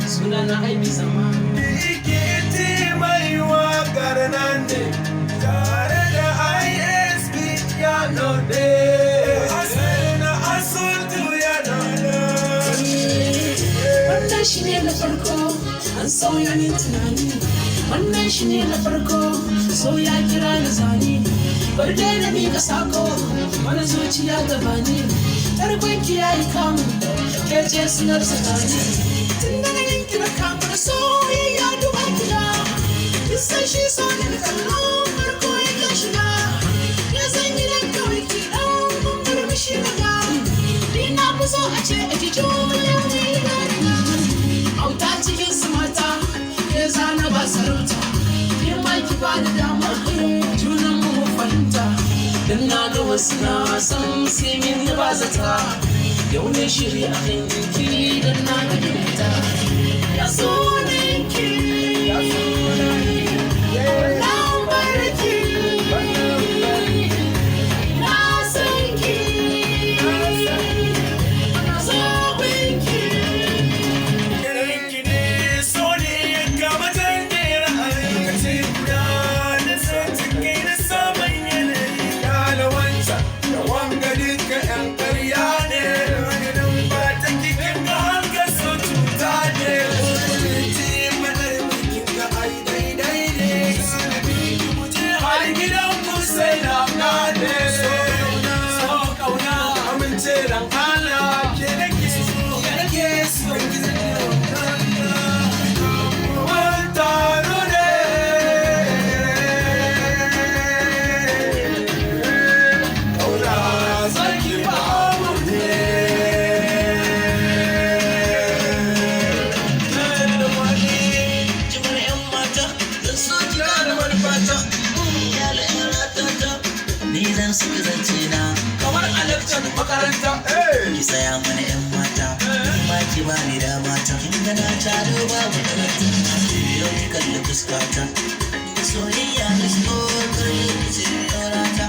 Suna na aibi sama. Ikiti mai waƙar nan ne tare da ISP ya node. Asali asultu ya node. Wannan shi ne na farko, an sauya ni tunani. Wannan shi ne na farko, so ya kira ni zani. Bar dai na miƙa sako, wani zuciya gabani. Tarkonki ya yi kamu, ke ce sinar tsakani. Tun da na yanki na kamu da soyayya duba gida. Kisan shi so ne da kallon farko ya kan shiga. Ya san gidan kawai ki ɗan murmushi na ga. Ni na fi so a ce a ji juya mai gani. Auta cikin su mata, ke zana ba sarauta. Ni ma ki ba da dama, junan mu fahimta. Dan na ga wasu na san sai min ba zata. Yau ne shiri a kanki dan na ga gidanta. Ya sunanki, ya sunanki, wannan barki, na san ki, na zaɓinki. Irinki ne so ne ya kama tangera a lokaci guda da sautin kai na saman yanayi. Ya da wancan da wanga duka 'yan ƙarya ne. Wani nan ba ta kikin ga hankar so cuta ne. Wani manar bikin ga ai daidai ne. Sanabi ki wuce har gidan ku sai na gane. So ƙauna amince dan Allah ke nake so ke nake so ki zai taro ne. Ƙauna sarki babu ne. Da wani Jimar 'yan mata, zan so kira da manufata. Yala 'yan ratata, ni zan saka zance na. kamar a lakcar makaranta. Ki saya mana 'yan mata, ba ki ba ni da mata. Kin ga na taro babu karatu, yau ki kalli fuskata. Soyayya na shigo karni ki ce ɗaurata.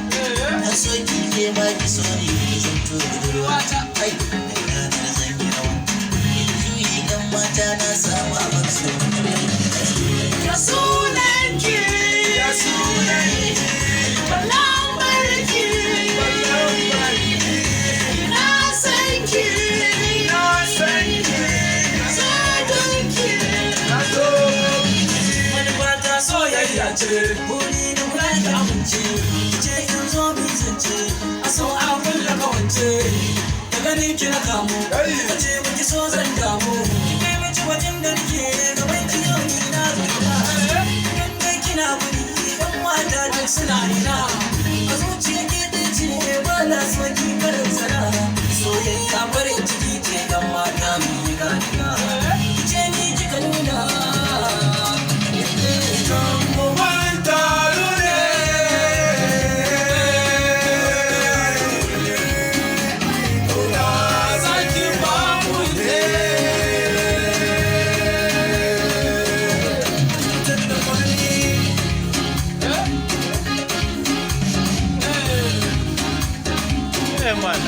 Na so ki ke ba ki so ni ki zanto budurwata. Ai, ina da zan yi rawa. Juyi 'yan mata na samu a baksu. Ya sunanki, Ya sunanki, wannan barki, na san ki, na san ki, zaɓinki. na so Manufata soyayya ce, buri da kula da amince. Ce in zo mu zance, a so a kulla kawance. Da ganin ki na kamu, Hey! ka ce baki so zan damu. Ki kai mace wajen da nake gaban ki yau ni na zuba. Idan dai kina buri, yan mata duk suna ina. A zuciya ke ɗaya ce, ba na so ki karin sana. Soyayya farin ciki ce, yan mata mu yi ganiya. Ki ce ni kika nuna. Babban taro ne. Ƙauna sarki babu ne. Da wani mana